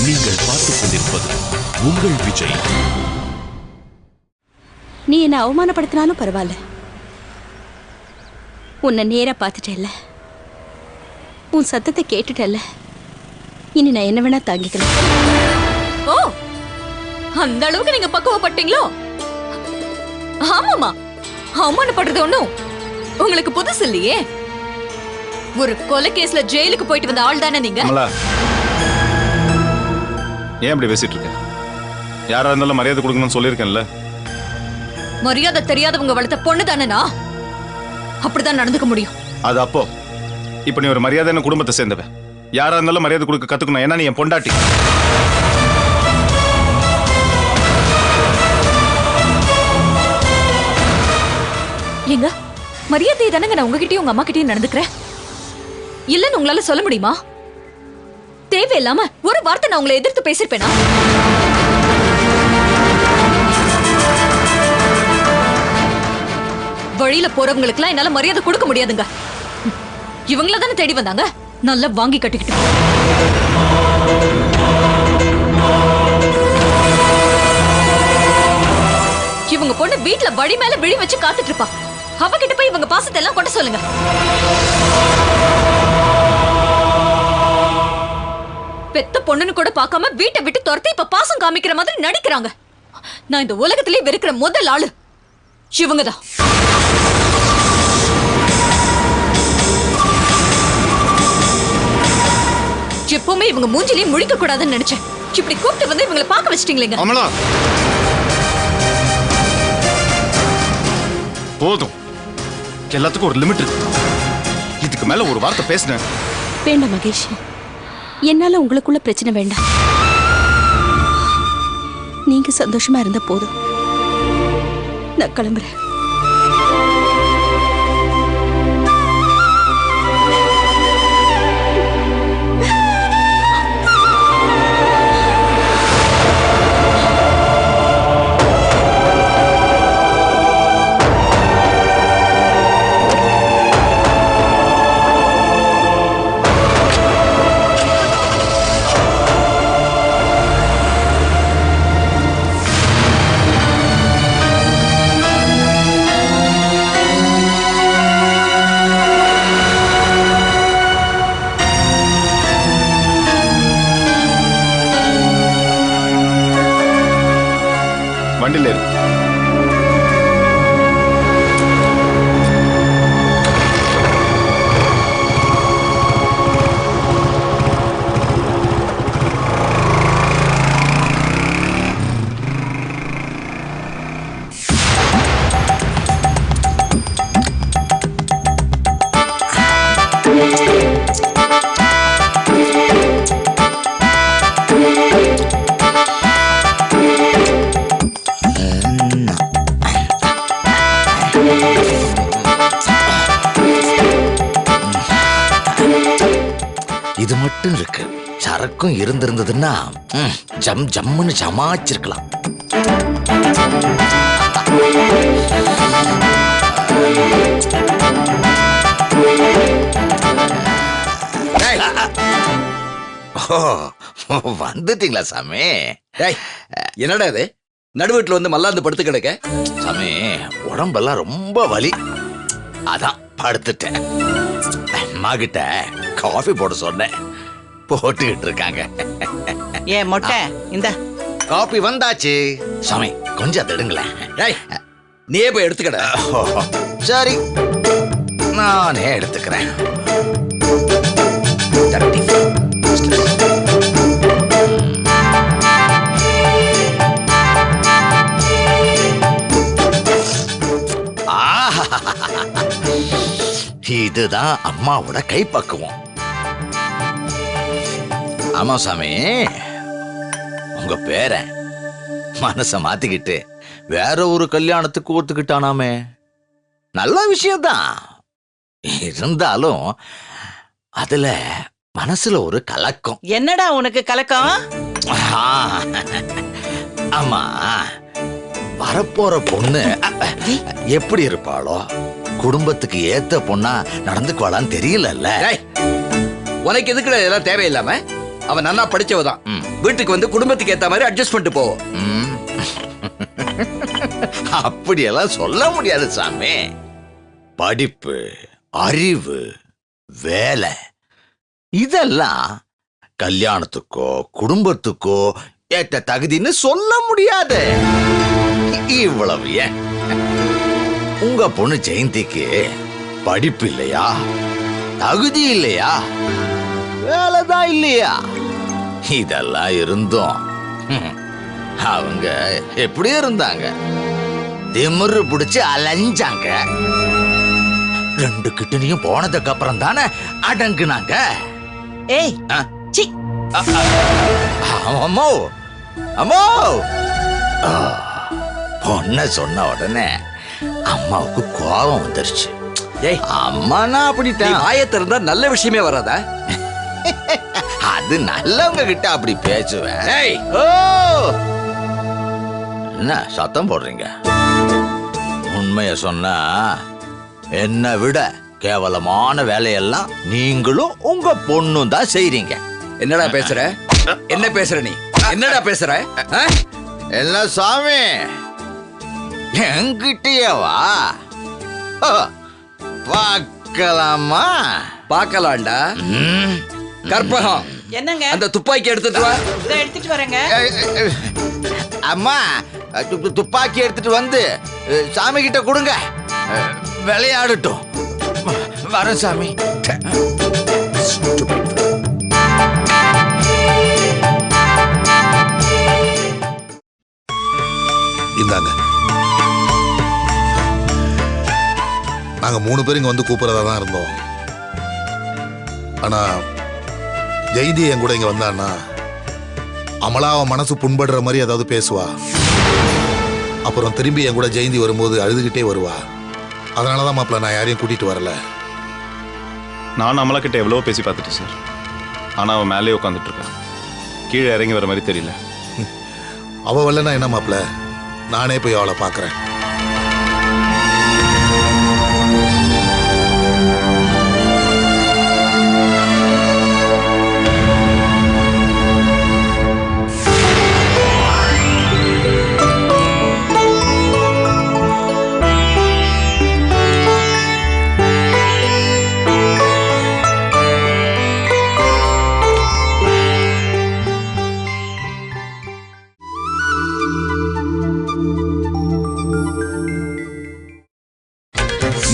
நீங்கள் பார்த்துக் கொண்டிருப்பது உங்கள் விஜய். நீ என்ன அவமானப்படுத்தினாலும் பரவாயில்ல, உன்னை நேரா பார்த்துட்டேல்ல, உன் சத்தத்தை கேட்டுட்டல்ல, இனி நான் என்ன வேணா தாங்கிக்கலாம். ஓ, அந்த அளவுக்கு நீங்க பக்குவப்பட்டீங்களோ? ஆமாமா, அவமானப்படுறது ஒண்ணும் உங்களுக்கு புதுசு இல்லையே. ஒரு கொலை கேஸ்ல ஜெயிலுக்கு போயிட்டு வந்த ஆள் தானே நீங்க. ஏன் இப்படி பேசிட்டு இருக்க? யாரா இருந்தாலும் மரியாதை கொடுக்கணும்னு சொல்லியிருக்கேன்ல. மரியாதை தெரியாதவங்க வளர்த்த பொண்ணு தானேனா, அப்படிதான் நடந்துக்க முடியும். அது அப்போ. இப்ப நீ ஒரு மரியாதையான குடும்பத்தை சேர்ந்தவ. யாரா இருந்தாலும் மரியாதை கொடுக்க கத்துக்கணும். ஏன்னா நீ என் பொண்டாட்டி. ஏங்க, மரியாதை தானங்க நான் உங்ககிட்டயும் உங்க அம்மா கிட்டயும் நடந்துக்கிறேன். இல்லன்னு உங்களால சொல்ல முடியுமா? தேவையில்லாம ஒரு வார்த்தை நான் உங்களை எதிர்த்து பேசிருப்பேனா? வழியில போறவங்களுக்கு எல்லாம் என்னால மரியாதை கொடுக்க முடியாதுங்க. இவங்கள தானே தேடி வந்தாங்க, நல்லா வாங்கி கட்டிக்கிட்டு. இவங்க பொண்ணு வீட்டுல வழி மேல விழி வச்சு காத்துட்டு இருப்பா. அவகிட்ட போய் இவங்க பாசத்தை எல்லாம் கொட்ட சொல்லுங்க. பெத்த பொண்ணுன்னு கூட பார்க்காம வீட்டை விட்டு துரத்தி இப்ப பாசம் காமிக்கிற மாதிரி நடிக்கிறாங்க. நான் இந்த உலகத்திலே வெறுக்கிற முதல் ஆளு இவங்கதான். எப்பவுமே இவங்க மூஞ்சிலேயே முழிக்க கூடாதுன்னு நினைச்சேன். இப்படி கூப்பிட்டு வந்து இவங்களை பார்க்க வச்சிட்டீங்களேங்க. அமலா, போதும். எல்லாத்துக்கும் ஒரு லிமிட் இருக்கு. இதுக்கு மேல ஒரு வார்த்தை பேசுனேன். வேண்டாம் மகேஷ், என்னால உங்களுக்குள்ள பிரச்சனை வேண்டாம். நீங்க சந்தோஷமா இருந்த போதும். நான் கிளம்புறேன். வண்டியில இருக்கு. இது மட்டும் இருக்கு. சரக்கும் இருந்திருந்ததுன்னா ஜம் ஜம்முன்னு சமாச்சிருக்கலாம். வந்துட்டீங்களா சாமி? என்னடா இது, நடுவீட்டுல வந்து மல்லாந்து படுத்து கிடக்க? சாமி, உடம்பெல்லாம் ரொம்ப வலி, அதான் படுத்துட்டேன். அம்மாகிட்ட காஃபி போட சொன்னேன், போட்டுக்கிட்டு இருக்காங்க. ஏன் மொட்டை, இந்த காபி வந்தாச்சு. சாமி, கொஞ்சம் தடுங்களேன். நீயே போய் எடுத்துக்கடா. சரி, நானே எடுத்துக்கிறேன். இதுதான் அம்மாவோட கைப்பக்குவம். ஆமா சாமி, உங்க பேரன் மனச மாத்திக்கிட்டு வேற ஒரு கல்யாணத்துக்கு ஒத்துக்கிட்டானாமே. நல்ல விஷயம்தான். இருந்தாலும் அதுல மனசுல ஒரு கலக்கம். என்னடா உனக்கு கலக்கம்? ஆமா, வரப்போற பொண்ணு எப்படி இருப்பாளோ, குடும்பத்துக்கு ஏத்த பொண்ணா நடந்துக்குவாளான்னு தெரியல. உனக்கு எதுக்குடா இதெல்லாம் தேவையில்லாம? அவன் நன்னா படிச்சவதான். வீட்டுக்கு வந்து குடும்பத்துக்கு ஏத்த மாதிரி அட்ஜஸ்ட் பண்ணிட்டு போவோம். அப்படியெல்லாம் சொல்ல முடியாது சாமி. படிப்பு, அறிவு, வேலை இதெல்லாம் கல்யாணத்துக்கோ குடும்பத்துக்கோ ஏற்ற தகுதின்னு சொல்ல முடியாது. இவ்வளவு ஏன் உங்க பொண்ணு ஜெயந்திக்கு படிப்பு இல்லையா, தகுதி இல்லையா, வேலைதான் இல்லையா? இதெல்லாம் இருந்தும் அவங்க எப்படி இருந்தாங்க? திமிரு பிடிச்சு அலைஞ்சாங்க. 2 கிட்டனையும் போனதுக்கு அப்புறம் தானே அடங்குனாங்க. ஏய் சி அம்மோ அம்மோ பொண்ண சொன்ன உடனே அம்மாவுக்கு கோபம் வந்துருச்சு. ஏய், அம்மானா நீ அப்படித்தான். வாயை திறந்தா நல்ல விஷயமே வராதா? அது நல்லவங்க கிட்ட அப்படி பேசுவேன். ஏய், ஓ என்ன சத்தம் போடுறீங்க? உண்மைய சொன்னா என்னை விட கேவலமான வேலையெல்லாம் நீங்களும் உங்க பொண்ணும் தான் செய்றீங்க. என்னடா பேசுற? என்ன பேசுற நீ? என்னடா பேசுற? ஆ? என்ன சாமி, என்கிட்டயே வா, பார்க்கலாமா? பார்க்கலாம்டா. கற்பகம், என்னங்க? அந்த துப்பாக்கி எடுத்துட்டு வா. இதை எடுத்துட்டு வரேங்க. அம்மா, துப்பாக்கி எடுத்துட்டு வந்து சாமி கிட்ட கொடுங்க, விளையாடட்டும். வரேன் சாமி. இந்தாங்க, நாங்க 3 பேரும் இங்க வந்து கூப்பிடுறதா தான் இருந்தோம். ஆனா ஜெயந்தி என் கூட இங்க வந்தான்னா அமலா அவன் மனசு புண்படுற மாதிரி ஏதாவது பேசுவா. அப்புறம் திரும்பி என் கூட ஜெயந்தி வரும்போது அழுதுகிட்டே வருவா. அதனாலதான் மாப்பிள்ள நான் யாரையும் கூட்டிட்டு வரல. நான் அமலா கிட்ட எவ்வளோ பேசி பார்த்துட்டேன் சார். ஆனால் அவன் மேலே உட்காந்துட்டு இருக்கா. கீழே இறங்கி வர மாதிரி தெரியல. அவ வரலன்னா என்ன மாப்பிள்ள, நானே போய் அவளை பார்க்கறேன்.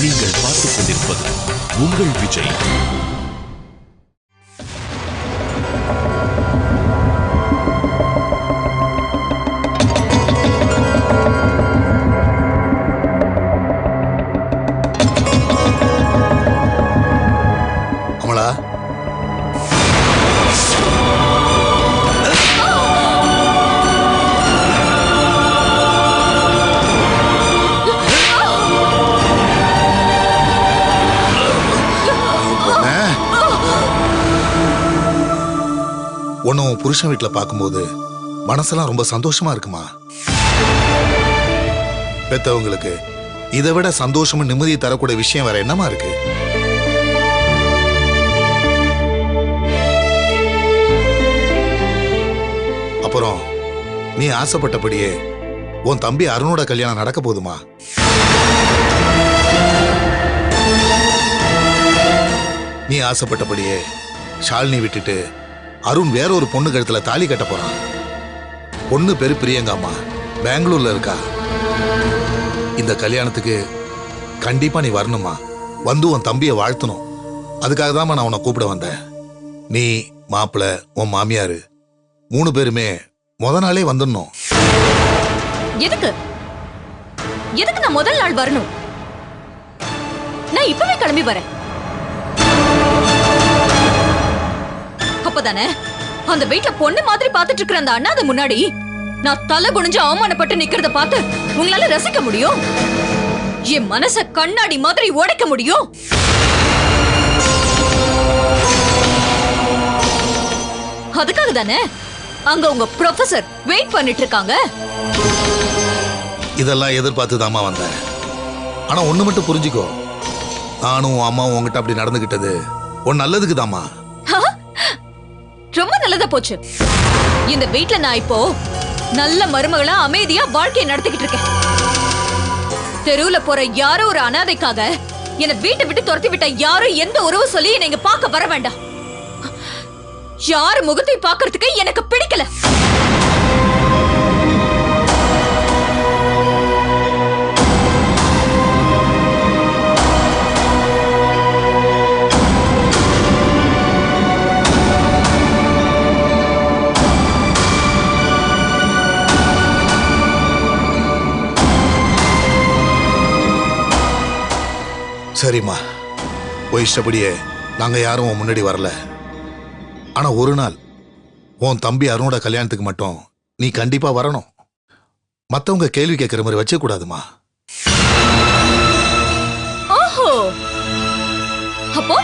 நீங்கள் பார்த்துக் கொண்டிருப்பது உங்கள் விஜய். அமலா, உன்னும் புருஷன் வீட்டுல பார்க்கும்போது மனசெல்லாம் ரொம்ப சந்தோஷமா இருக்குமா? பெத்தவங்களுக்கு இதை விட சந்தோஷமும் நிம்மதியை தரக்கூடிய விஷயம் வேற என்னமா இருக்கு? அப்புறம் நீ ஆசைப்பட்டபடியே உன் தம்பி அருணோட கல்யாணம் நடக்க போதுமா? நீ ஆசைப்பட்டபடியே ஷாலினி விட்டுட்டு அருண் வேற ஒரு பொண்ணு கழுத்துல தாலி கட்ட போறான். பொண்ணு பேரு பிரியங்காமா, பெங்களூர்ல இருக்கா. இந்த கல்யாணத்துக்கு கண்டிப்பா நீ வரணுமா? வந்து உன் தம்பியை வாழ்த்தணும். அதுக்காக தான் நான் உன்னை கூப்பிட வந்தேன். நீ, மாப்பிள்ள, உன் மாமியாரு 3 பேருமே முத நாளே வந்துடணும். எதுக்கு எதுக்கு நான் முதல் நாள் வரணும்? நான் இப்பவே கிளம்பி வரேன். அப்பதானே அந்த வீட்ல பொண்ணு மாதிரி பாத்துட்டு இருக்கிற அந்த அண்ணாத முன்னாடி நான் தலை குனிஞ்சு அவமானப்பட்டு நிக்கிறத பார்த்து உங்களால ரசிக்க முடியும்? என் மனச கண்ணாடி மாதிரி உடைக்க முடியும்? அதுக்காக தானே அங்க உங்க ப்ரொஃபசர் வெயிட் பண்ணிட்டு இருக்காங்க. இதெல்லாம் எதிர்பார்த்து தாமா வந்தேன். ஆனா ஒண்ணு மட்டும் புரிஞ்சுக்கோ, நானும் உன் அம்மாவும் உங்ககிட்ட அப்படி நடந்துகிட்டது உன் நல்லதுக்கு தாமா. ரொம்ப நல்ல நல்லதா போச்சு. இந்த வீட்ல நான் இப்போ நல்ல மருமகளா அமைதியா வாழ்க்கையை நடத்திக்கிட்டு இருக்கேன். தெருவுல போற யாரோ ஒரு அனாதைக்காக என்னை வீட்டை விட்டு துரத்தி விட்ட யாரும் எந்த உறவு சொல்லி என்னை இங்க பார்க்க வர வேண்டாம். யாரு முகத்தை பார்க்கறதுக்கு எனக்கு பிடிக்கல. சரிம்மா, உன் இஷ்டப்படியே நாங்க யாரும் உன் முன்னாடி வரல. ஆனா ஒரு நாள் உன் தம்பி அருணோட கல்யாணத்துக்கு மட்டும் நீ கண்டிப்பா வரணும். மத்தவங்க கேள்வி கேட்கிற மாதிரி வச்ச கூடாதுமா. ஓஹோ, அப்போ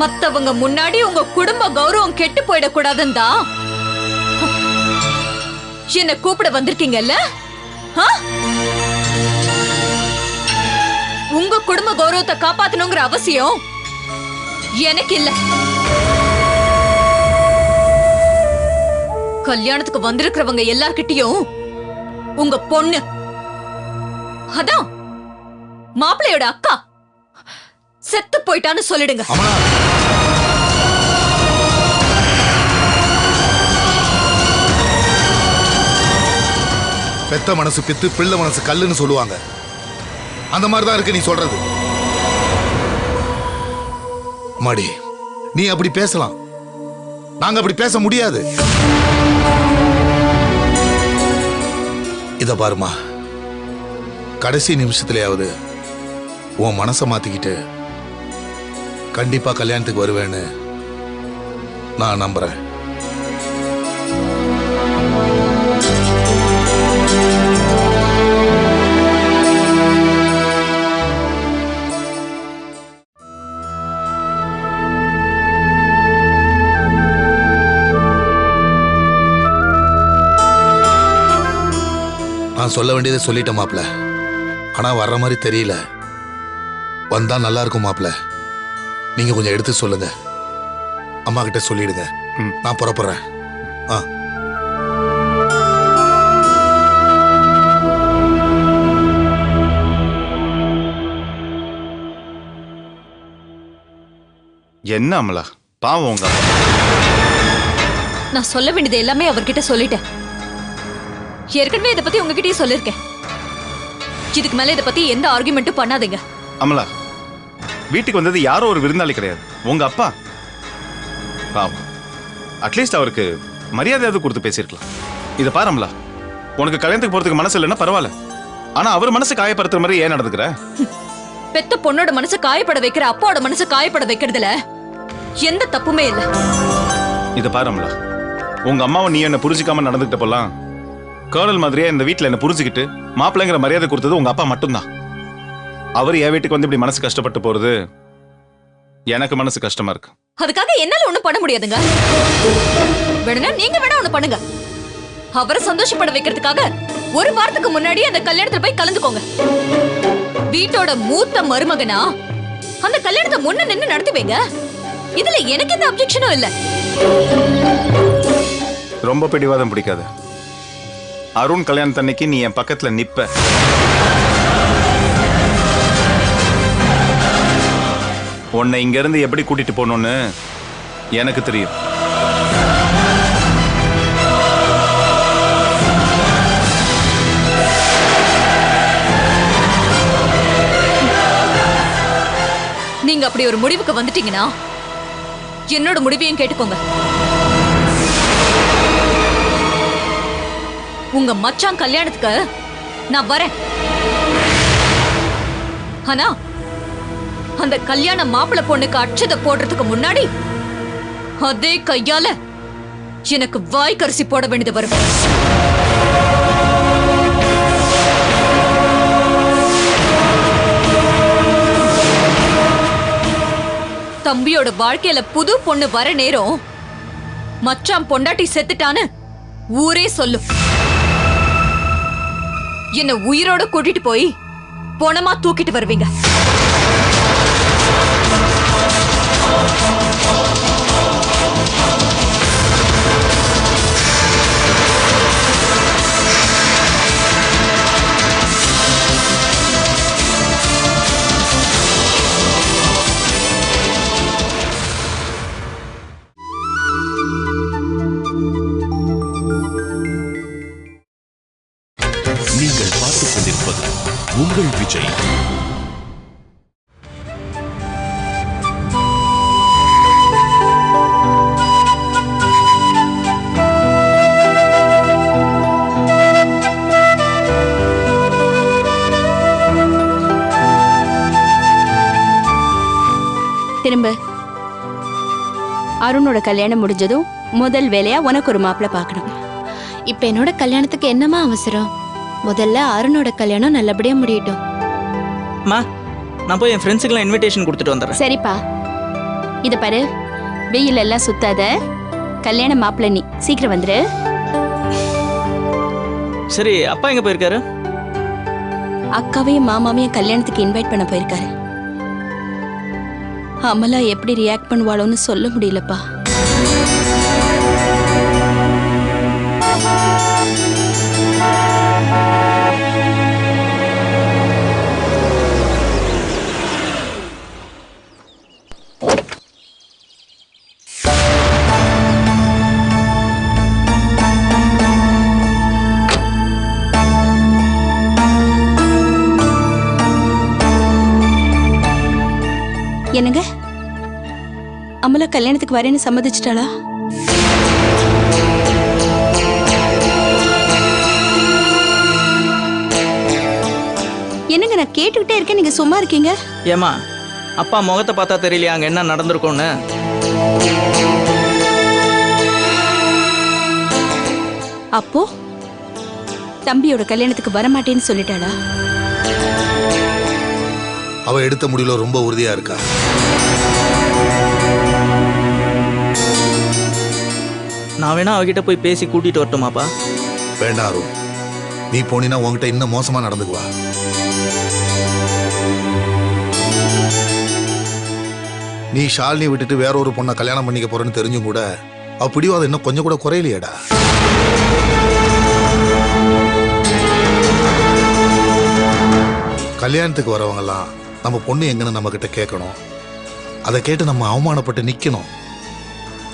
மத்தவங்க முன்னாடி உங்க குடும்ப கௌரவம் கெட்டு போயிடக்கூடாதுன்னு தான் என்ன கூப்பிட வந்திருக்கீங்கல்ல? உங்க குடும்ப கௌரவத்தை காப்பாத்தணுங்கிற அவசியம் எனக்கு இல்ல. கல்யாணத்துக்கு வந்திருக்கிறவங்க எல்லார்கிட்டயும் உங்க பொண்ணு, அதான் மாப்பிள்ளையோட அக்கா செத்து போயிட்டான்னு சொல்லிடுங்க. பெத்த மனசு பித்து, பிள்ளை மனசு கல்லுன்னு சொல்லுவாங்க. அந்த மாதிரிதான் இருக்கு நீ சொல்றது. மாடி, நீ அப்படி பேசலாம், நாங்க அப்படி பேச முடியாது. இத பாருமா, கடைசி நிமிஷத்துலயாவது உன் மனசை மாத்திக்கிட்டு கண்டிப்பா கல்யாணத்துக்கு வருவேன்னு நான் நம்புறேன். நான் சொல்ல வேண்டியதை சொல்லிட்டேன் மாப்ள. ஆனா வர்ற மாதிரி தெரியல. வந்தா நல்லா இருக்கும் மாப்ள. நீங்க கொஞ்சம் எடுத்து சொல்லுங்க, அம்மா கிட்ட சொல்லிடுங்க. நான் புறப்படுறேன். என்ன அமலா, பாவம் உங்க நான் சொல்ல வேண்டியது எல்லாமே அவர்கிட்ட சொல்லிட்டேன். ஏற்கனவே இதை பத்தி உங்ககிட்டயே சொல்லிருக்கேன். இதுக்கு மேல இதை பத்தி எந்த ஆர்குமெண்ட்டும் பண்ணாதீங்க. அமலா, வீட்டுக்கு வந்தது யாரோ ஒரு விருந்தாளி கிடையாது, உங்க அப்பா. பாவம், அட்லீஸ்ட் அவருக்கு மரியாதையாவது கொடுத்து பேசியிருக்கலாம். இதை பாரு அமலா, உனக்கு கல்யாணத்துக்கு போறதுக்கு மனசு இல்லைன்னா பரவாயில்ல, ஆனா அவர் மனசு காயப்படுத்துற மாதிரி ஏன் நடந்துக்கிற? பெத்த பொண்ணோட மனசு காயப்பட வைக்கிற அப்பாவோட மனசு காயப்பட வைக்கிறதுல எந்த தப்புமே இல்லை. இதை பாரு அமலா, உங்க அம்மாவை நீ என்ன புரிஞ்சுக்காம நடந்துகிட்ட போலாம். கேர்னல் மாதிரியே இந்த வீட்டில் என்ன புரிஞ்சுக்கிட்டு மாப்பிள்ளைங்கிற மரியாதை கொடுத்தது உங்க அப்பா மட்டும்தான். அவர் என் வீட்டுக்கு வந்து இப்படி மனசு கஷ்டப்பட்டு போறது எனக்கு மனசு கஷ்டமா இருக்கு. அதுக்காக என்னால ஒண்ணும் பண்ண முடியாதுங்க. வேணும்னா நீங்க வேணா ஒண்ணு பண்ணுங்க. அவரை சந்தோஷப்பட வைக்கிறதுக்காக ஒரு வாரத்துக்கு முன்னாடி அந்த கல்யாணத்துல போய் கலந்துக்கோங்க. வீட்டோட மூத்த மருமகனா அந்த கல்யாணத்தை முன்ன நின்னு நடத்துவீங்க. இதுல எனக்கு எந்த அப்ஜெக்ஷனும் இல்ல. ரொம்ப பிடிவாதம் பிடிக்காது. அருண் கல்யாணத்தன்னைக்கு நீ என் பக்கத்துல நிப்ப. உன்னை இங்க இருந்து எப்படி கூட்டிட்டு போகணும்னு எனக்கு தெரியும். நீங்க அப்படி ஒரு முடிவுக்கு வந்துட்டீங்கன்னா என்னோட முடிவையும் கேட்டுக்கோங்க. உங்க மச்சான் கல்யாணத்துக்கு நான் வரேன். ஆனா அந்த கல்யாண மாப்பிள்ளை பொண்ணுக்கு அட்சதை போடுறதுக்கு முன்னாடி அதே கையால எனக்கு வாய்க்கரிசி போட வேண்டியது வரும். தம்பியோட வாழ்க்கையில புது பொண்ணு வர நேரம் மச்சான் பொண்டாட்டி செத்துட்டான்னு ஊரே சொல்லும். என்ன உயிரோட கூட்டிட்டு போய் பொணமா தூக்கிட்டு வருவீங்க. அருணோட கல்யாணம் முடிஞ்சதும் முதல் வேலையா உனக்கு ஒரு மாப்பிள்ளை பார்க்கணும். இப்ப என்னோட கல்யாணத்துக்கு என்னமா அவசரம்? முதல்ல அருணோட கல்யாணம் நல்லபடியா முடியட்டும். அம்மா, நான் போய் என் ஃப்ரெண்ட்ஸுக்கெல்லாம் இன்விடேஷன் கொடுத்துட்டு வந்துடுறேன். சரிப்பா, இத பாரு, வெயில் எல்லாம் சுத்தாத. கல்யாண மாப்பிள்ளை நீ சீக்கிரம் வந்துரு. சரி, அப்பா எங்க போயிருக்காரு? அக்காவையும் மாமாவையும் கல்யாணத்துக்கு இன்வைட் பண்ண போயிருக்காரு. அமலா எப்படி ரியாக்ட் பண்ணுவாளோன்னு சொல்ல முடியலப்பா. என்னங்க, அமலா கல்யாணத்துக்கு வரேன்னு சம்மதிச்சிட்டாளா? என்னங்க, நான் கேட்டுக்கிட்டே இருக்கேன், நீங்க சும்மா இருக்கீங்க. ஏமா, அப்பா முகத்தை பார்த்தா தெரியலையா அங்க என்ன நடந்திருக்கும்னு? அப்போ தம்பியோட கல்யாணத்துக்கு வரமாட்டேன்னு சொல்லிட்டாளா? அவ எடுத்த முடிவுல ரொம்ப உறுதியா இருக்கா. நான் வேணா அவகிட்ட போய் பேசி கூட்டிட்டு வரட்டுமாப்பா? வேண்டாம் அருண், நீ போனீன்னா உன்கிட்ட இன்னும் மோசமா நடந்துக்குவா. நீ ஷாலினி விட்டுட்டு வேற ஒரு பொண்ணை கல்யாணம் பண்ணிக்க போறேன்னு தெரிஞ்சும் கூட அவ பிடிவாதம் இன்னும் கொஞ்சம் கூட குறையலையேடா. கல்யாணத்துக்கு வரவங்கலாம் நம்ம பொண்ணு எங்கன்னு நம்ம கிட்ட கேட்கணும். அதை கேட்டு நம்ம அவமானப்பட்டு நிக்கணும்.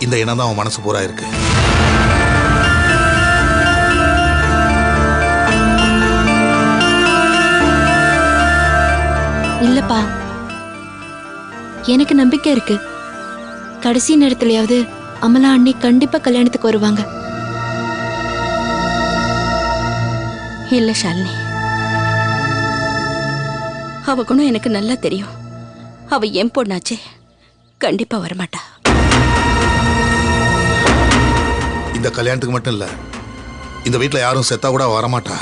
இந்த எண்ணம் தான் அவன் மனசு பூரா இருக்கு. இல்லப்பா, எனக்கு நம்பிக்கை இருக்கு. கடைசி நேரத்துலயாவது அமலா அண்ணி கண்டிப்பா கல்யாணத்துக்கு வருவாங்க. இல்ல ஷாலினி, அவ குணம் எனக்கு நல்லா தெரியும். அவ என் பொண்ணாச்சே, கண்டிப்பா வரமாட்டா. இந்த கல்யாணத்துக்கு மட்டும் இல்ல, இந்த வீட்டுல யாரும் செத்தா கூட வரமாட்டா.